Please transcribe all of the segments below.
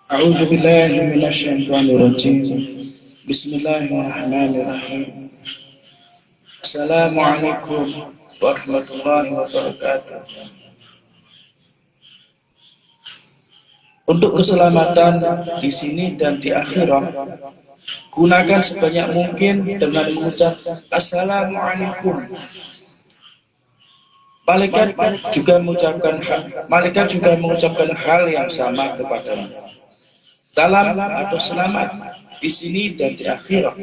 A'udzu billahi minasyaitonir rajim. Bismillahirrahmanirrahim. Assalamualaikum warahmatullahi wabarakatuh. Untuk keselamatan di sini dan di akhirat, gunakan sebanyak mungkin dengan mengucap Assalamualaikum. Malaikat juga mengucapkan hal yang sama kepadamu. Salam atau selamat di sini dan di akhirat.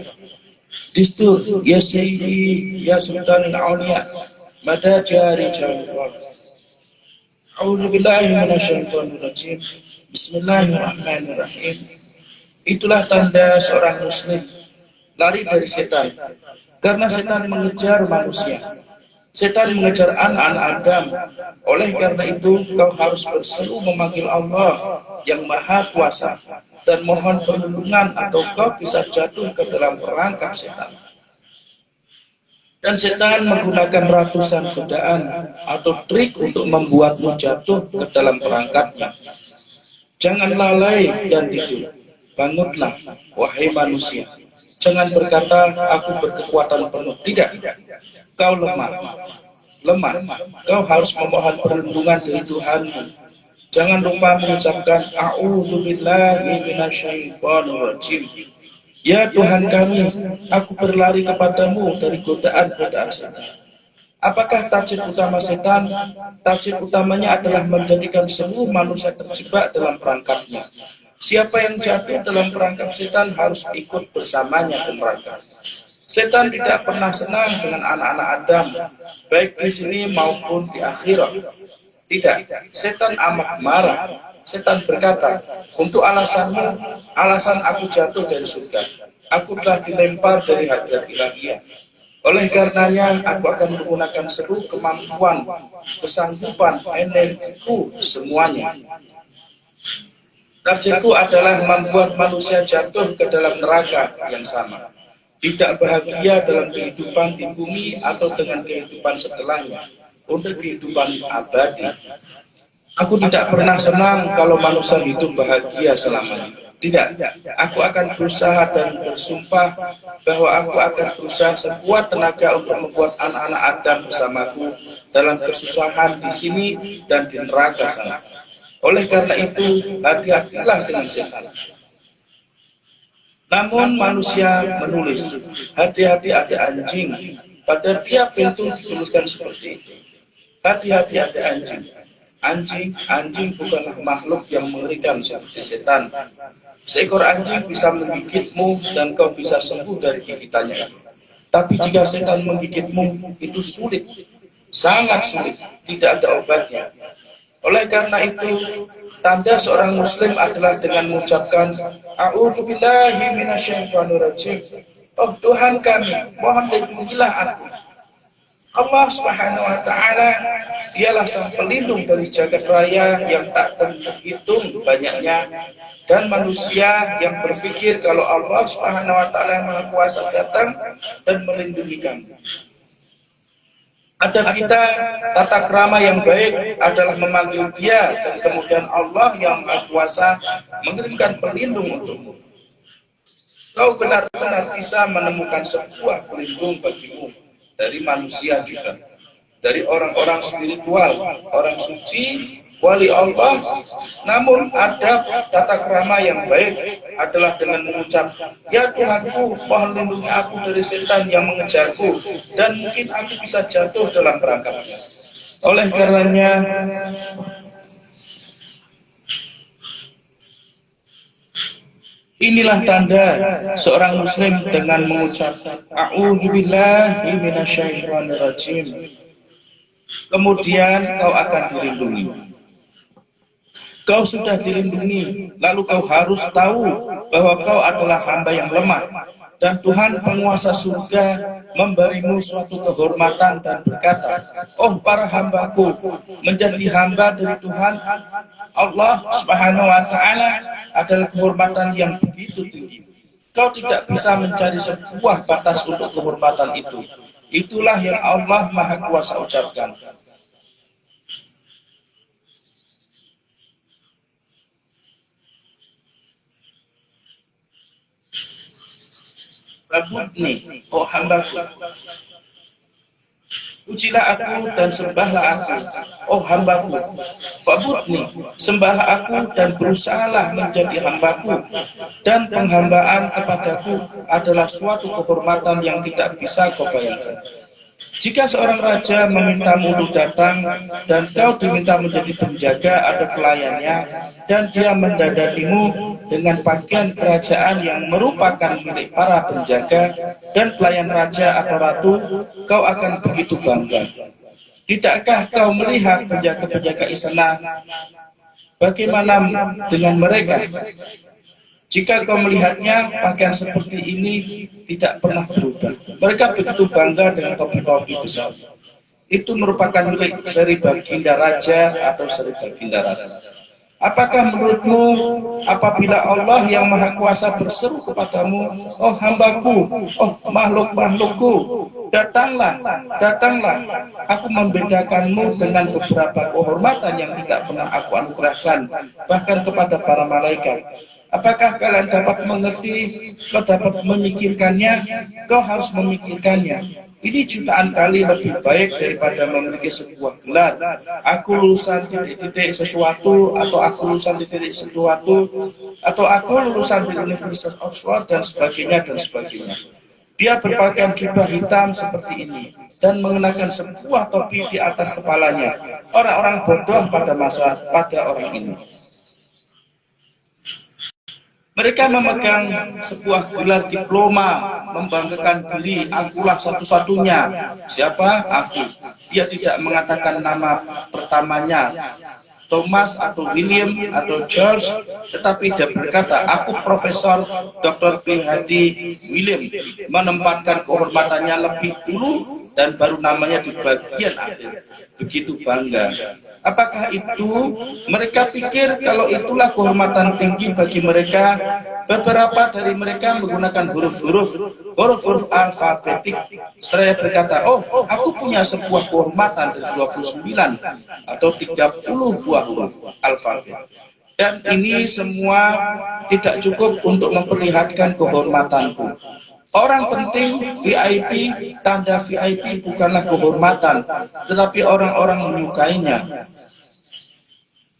Distur ya sayyidi ya sultanul auliya mada jari jawab. A'udzu billahi minasyaitonir rajim. Bismillahirrahmanirrahim. Itulah tanda seorang muslim lari dari setan, karena setan mengejar manusia. Setan mengejar anak-anak Adam. Oleh karena itu, kau harus berseru memanggil Allah yang Maha Kuasa dan mohon perlindungan, atau kau bisa jatuh ke dalam perangkap setan. Dan setan menggunakan ratusan godaan atau trik untuk membuatmu jatuh ke dalam perangkapnya. Jangan lalai dan tidur. Bangunlah, wahai manusia. Jangan berkata, aku berkekuatan penuh. Tidak. Kau lemah. Kau harus memohon perlindungan dari Tuhanmu. Jangan lupa mengucapkan A'udzu billahi minasyaitonir rajim. Ya Tuhan kami, aku berlari kepadamu dari godaan-godaan setan. Apakah target utama setan? Target utamanya adalah menjadikan seluruh manusia terjebak dalam perangkapnya. Siapa yang jatuh dalam perangkap setan harus ikut bersamanya ke neraka. Setan tidak pernah senang dengan anak-anak Adam, baik di sini maupun di akhirat. Tidak, setan amat marah. Setan berkata, untuk alasanmu, alasan aku jatuh dari surga. Aku telah dilempar dari hadirat ilahiyah. Oleh karenanya, aku akan menggunakan seluruh kemampuan, kesanggupan, energiku, semuanya. Targetku adalah membuat manusia jatuh ke dalam neraka yang sama. Tidak bahagia dalam kehidupan di bumi atau dengan kehidupan setelahnya, untuk kehidupan abadi. Aku tidak pernah senang kalau manusia hidup bahagia selamanya. Tidak, aku akan berusaha dan bersumpah bahwa aku akan berusaha sekuat tenaga untuk membuat anak-anak Adam bersamaku dalam kesusahan di sini dan di neraka sana. Oleh karena itu, hati-hatilah dengan setan. Namun manusia menulis, hati-hati ada anjing. Pada tiap pintu dituliskan seperti itu. Hati-hati ada anjing. Anjing bukanlah makhluk yang mengerikan seperti setan. Seekor anjing bisa menggigitmu dan kau bisa sembuh dari gigitannya. Tapi jika setan menggigitmu, itu sulit. Sangat sulit. Tidak ada obatnya. Oleh karena itu, tanda seorang muslim adalah dengan mengucapkan A'udzu billahi minasyaitonir rajim. Oh Tuhan kami, mohon lindungilah aku. Allah Subhanahu wa taala dialah sang pelindung dari jagat raya yang tak terhitung banyaknya, dan manusia yang berpikir kalau Allah Subhanahu wa taala yang Maha Kuasa datang dan melindungi kami. Adab kita, tata krama yang baik adalah memanggil Dia, dan kemudian Allah yang Maha Kuasa mengirimkan pelindung untukmu. Kau benar-benar bisa menemukan sebuah pelindung bagimu dari manusia juga, dari orang-orang spiritual, orang suci, wali Allah. Namun adab tata krama yang baik adalah dengan mengucap, ya Tuhanku, mohon lindungi aku dari setan yang mengejarku, dan mungkin aku bisa jatuh dalam perangkapnya. Oleh karenanya, inilah tanda seorang muslim dengan mengucap A'udzu billahi minasyaitonir rajim. Kemudian kau akan dilindungi. Kau sudah dilindungi, lalu kau harus tahu bahwa kau adalah hamba yang lemah, dan Tuhan penguasa surga memberimu suatu kehormatan dan berkata, oh para hambaku, menjadi hamba dari Tuhan Allah Subhanahu wa taala adalah kehormatan yang begitu tinggi. Kau tidak bisa mencari sebuah batas untuk kehormatan itu. Itulah yang Allah Maha Kuasa ucapkan. Fa'budni, oh hambaku. Pujilah aku dan sembahlah aku, oh hambaku. Fa'budni, sembahlah aku dan berusahalah menjadi hambaku. Dan penghambaan kepadaku adalah suatu kehormatan yang tidak bisa kau bayangkan. Jika seorang raja memintamu untuk datang dan kau diminta menjadi penjaga atau pelayannya, dan dia mendadanimu dengan pakaian kerajaan yang merupakan milik para penjaga dan pelayan raja atau ratu, kau akan begitu bangga. Tidakkah kau melihat penjaga-penjaga istana bagaimana dengan mereka? Jika kau melihatnya, pakaian seperti ini tidak pernah berubah. Mereka begitu bangga dengan topi-topi besar. Itu merupakan milik Sri Baginda Raja atau Sri Baginda Ratu. Apakah menurutmu apabila Allah yang Maha Kuasa berseru kepadamu, oh hambaku, oh makhluk-makhlukku, datanglah, datanglah, aku membedakanmu dengan beberapa kehormatan yang tidak pernah aku anugerahkan, bahkan kepada para malaikat. Apakah kalian dapat mengerti? Kau dapat memikirkannya? Kau harus memikirkannya. Ini jutaan kali lebih baik daripada memiliki sebuah gelar. Aku lulusan titik-titik sesuatu, atau aku lulusan titik sesuatu, atau aku lulusan di University of Oxford, dan sebagainya, dan sebagainya. Dia berpakaian jubah hitam seperti ini dan mengenakan sebuah topi di atas kepalanya. Orang-orang bodoh pada orang ini. Mereka memegang sebuah gelar diploma, membanggakan diri, akulah satu-satunya. Siapa? Aku. Dia tidak mengatakan nama pertamanya, Thomas atau William atau George, tetapi dia berkata, aku Profesor Dr. PhD William, menempatkan kehormatannya lebih dulu dan baru namanya di bagian akhir. Begitu bangga. Apakah itu? Mereka pikir kalau itulah kehormatan tinggi bagi mereka. Beberapa dari mereka menggunakan huruf-huruf alfabetik. Saya berkata, oh, aku punya sebuah kehormatan dari 29 atau 30 buah huruf alfabet. Dan ini semua tidak cukup untuk memperlihatkan kehormatanku. Orang penting, VIP, tanda VIP bukanlah kehormatan, tetapi orang-orang menyukainya.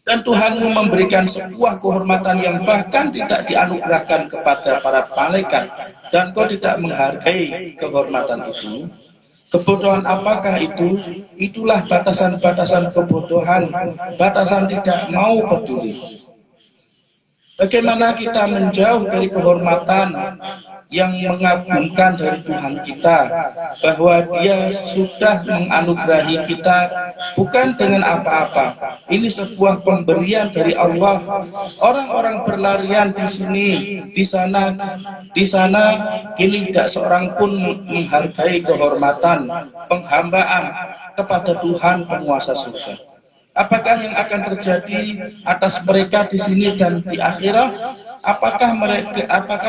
Dan Tuhanmu memberikan sebuah kehormatan yang bahkan tidak dianugerahkan kepada para malaikat, dan kau tidak menghargai kehormatan itu. Kebodohan apakah itu? Itulah batasan-batasan kebodohan, batasan tidak mau peduli. Bagaimana kita menjauh dari kehormatan yang mengagumkan dari Tuhan kita, bahwa Dia sudah menganugerahi kita bukan dengan apa-apa. Ini sebuah pemberian dari Allah. Orang-orang berlarian di sini, di sana, kini tidak seorang pun menghargai kehormatan, penghambaan kepada Tuhan penguasa surga. Apakah yang akan terjadi atas mereka di sini dan di akhirat? Apakah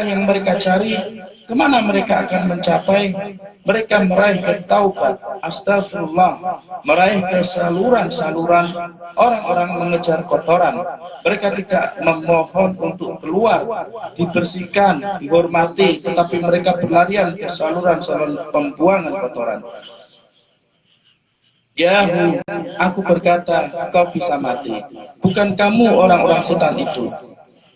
yang mereka cari? Kemana mereka akan mencapai? Mereka meraih bertaubat, astagfirullah, meraih ke saluran-saluran. Orang-orang mengejar kotoran. Mereka tidak memohon untuk keluar, dibersihkan, dihormati, tetapi mereka berlarian ke saluran-saluran pembuangan kotoran. Yahu, aku berkata, kau bisa mati. Bukan kamu orang-orang setan itu.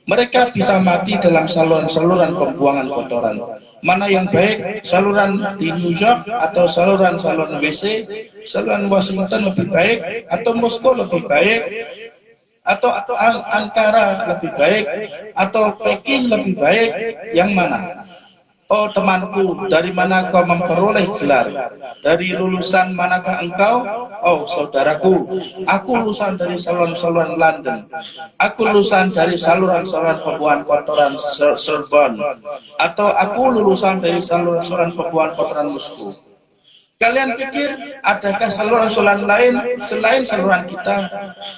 Mereka bisa mati dalam saluran-saluran pembuangan kotoran. Mana yang baik, saluran di New York atau saluran-saluran WC, saluran Washington lebih baik, atau Moskow lebih baik, atau Ankara lebih baik, atau Peking lebih baik, yang mana? Oh temanku, dari mana kau memperoleh gelar? Dari lulusan manakah engkau? Oh saudaraku, aku lulusan dari saluran-saluran London. Aku lulusan dari saluran-saluran pembuangan kotoran Sorbonne. Atau aku lulusan dari saluran-saluran pembuangan kotoran Moskow. Kalian pikir adakah saluran-saluran lain selain saluran kita?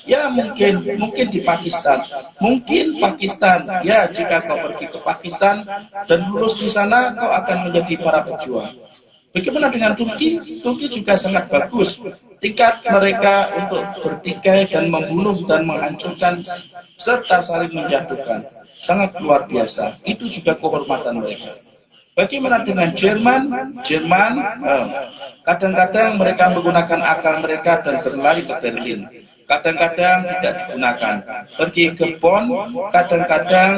Ya mungkin di Pakistan. Mungkin Pakistan. Ya jika kau pergi ke Pakistan dan lulus di sana, kau akan menjadi para pejuang. Bagaimana dengan Turki? Turki juga sangat bagus. Tingkat mereka untuk bertikai dan membunuh dan menghancurkan serta saling menjatuhkan sangat luar biasa. Itu juga kehormatan mereka. Bagaimana dengan Jerman? Jerman kadang-kadang mereka menggunakan akal mereka dan berlari ke Berlin. Kadang-kadang tidak digunakan. Pergi ke Bonn, kadang-kadang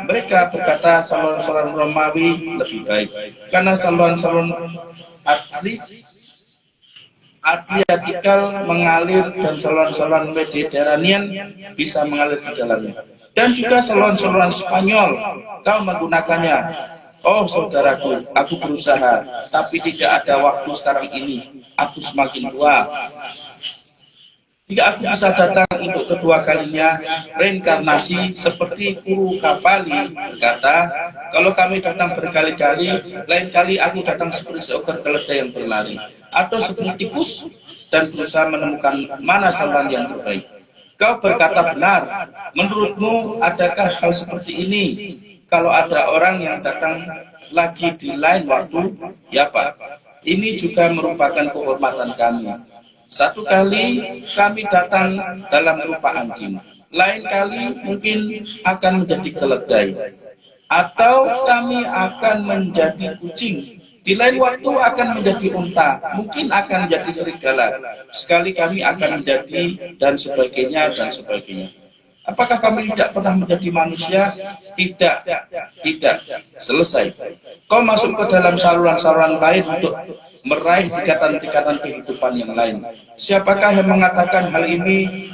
mereka berkata saluran-saluran Romawi lebih baik. Karena saluran-saluran Adriatikal mengalir dan saluran-saluran Mediterranean bisa mengalir di dalamnya. Dan juga saluran-saluran Spanyol, kau menggunakannya. Oh saudaraku, aku berusaha, tapi tidak ada waktu sekarang ini. Aku semakin tua. Jika aku bisa datang untuk kedua kalinya, reinkarnasi seperti Guru Kavali berkata, kalau kami datang berkali-kali, lain kali aku datang seperti seekor keledai yang berlari, atau seperti tikus dan berusaha menemukan mana saluran yang terbaik. Kau berkata benar, menurutmu adakah hal seperti ini? Kalau ada orang yang datang lagi di lain waktu, ya Pak, ini juga merupakan kehormatan kami. Satu kali kami datang dalam rupa anjing, lain kali mungkin akan menjadi keledai, atau kami akan menjadi kucing. Di lain waktu akan menjadi unta, mungkin akan menjadi serigala. Sekali kami akan menjadi dan sebagainya dan sebagainya. Apakah kami tidak pernah menjadi manusia? Tidak, tidak. Selesai. Kau masuk ke dalam saluran-saluran lain untuk meraih tingkatan-tingkatan kehidupan yang lain. Siapakah yang mengatakan hal ini?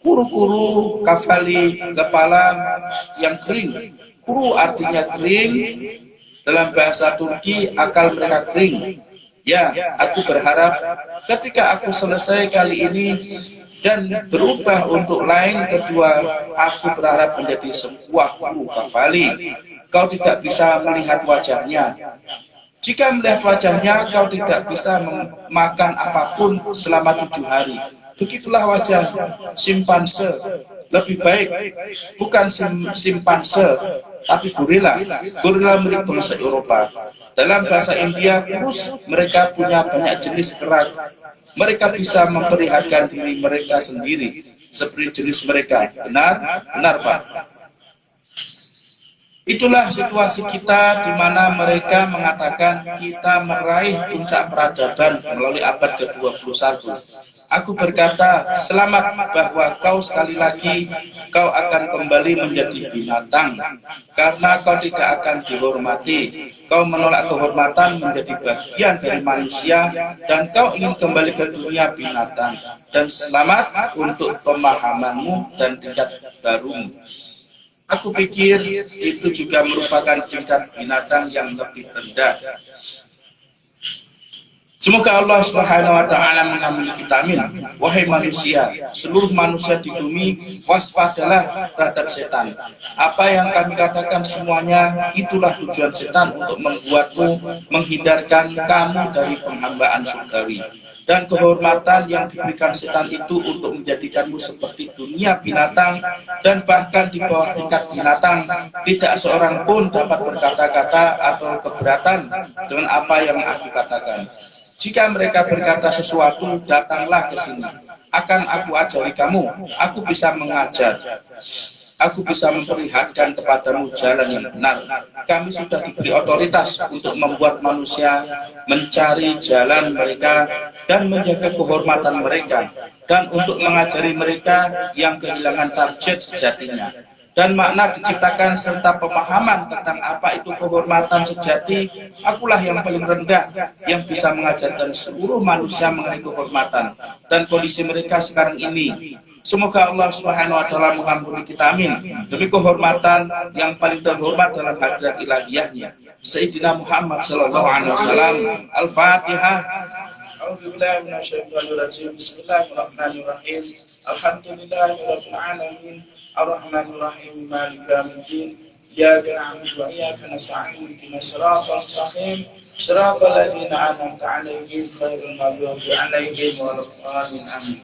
Kuru-kuru, kafali, kepala yang kering. Kuru artinya kering, dalam bahasa Turki akal mereka kering. Ya, aku berharap ketika aku selesai kali ini dan berubah untuk lain kedua, aku berharap menjadi sebuah guru kafali. Kau tidak bisa melihat wajahnya. Jika melihat wajahnya, kau tidak bisa makan apapun selama 7 hari. Begitulah wajah simpanse. Lebih baik bukan simpanse, tapi gorila. Gorila milik bangsa Eropa. Dalam bahasa India, kurus, mereka punya banyak jenis kerak. Mereka bisa memperlihatkan diri mereka sendiri seperti jenis mereka. Benar? Benar, Pak. Itulah situasi kita di mana mereka mengatakan kita meraih puncak peradaban melalui abad ke-21. Aku berkata, selamat bahwa kau sekali lagi kau akan kembali menjadi binatang karena kau tidak akan dihormati. Kau menolak kehormatan menjadi bagian dari manusia dan kau ingin kembali ke dunia binatang. Dan selamat untuk pemahamanmu dan tingkat barumu. Aku pikir itu juga merupakan tingkat binatang yang lebih rendah. Semoga Allah Subhanahu wa taala mengampuni kita, amin. Wahai manusia, seluruh manusia di bumi, waspadalah terhadap setan. Apa yang kami katakan semuanya itulah tujuan setan untuk membuatmu menghindarkan kamu dari penghambaan surgawi. Dan kehormatan yang diberikan setan itu untuk menjadikanmu seperti dunia binatang dan bahkan di bawah tingkat binatang. Tidak seorang pun dapat berkata-kata atau keberatan dengan apa yang aku katakan. Jika mereka berkata sesuatu, datanglah ke sini. Akan aku ajari kamu. Aku bisa mengajar. Aku bisa memperlihatkan kepadamu jalan yang benar. Kami sudah diberi otoritas untuk membuat manusia mencari jalan mereka dan menjaga kehormatan mereka, dan untuk mengajari mereka yang kehilangan target sejatinya. Dan makna diciptakan serta pemahaman tentang apa itu kehormatan sejati, akulah yang paling rendah yang bisa mengajarkan seluruh manusia mengenai kehormatan dan kondisi mereka sekarang ini. Semoga Allah Subhanahu wa taala mengampuni kita, amin. Demi kehormatan yang paling terhormat dalam hadirat ilahiyahnya, Sayyidina Muhammad sallallahu alaihi wasallam. Al-Fatihah. A'udzubillahi minasyaitonir rajim. Bismillahirrahmanirrahim. Alhamdulillahirabbil alamin. Ar-Rahmanir Rahim. Maliki yaumiddin. Iyyaka na'budu wa iyyaka nasta'in. Ihdinas siratal mustaqim. Siratal ladzina an'amta 'alaihim ghairil maghdubi 'alaihim waladdallin. Amin.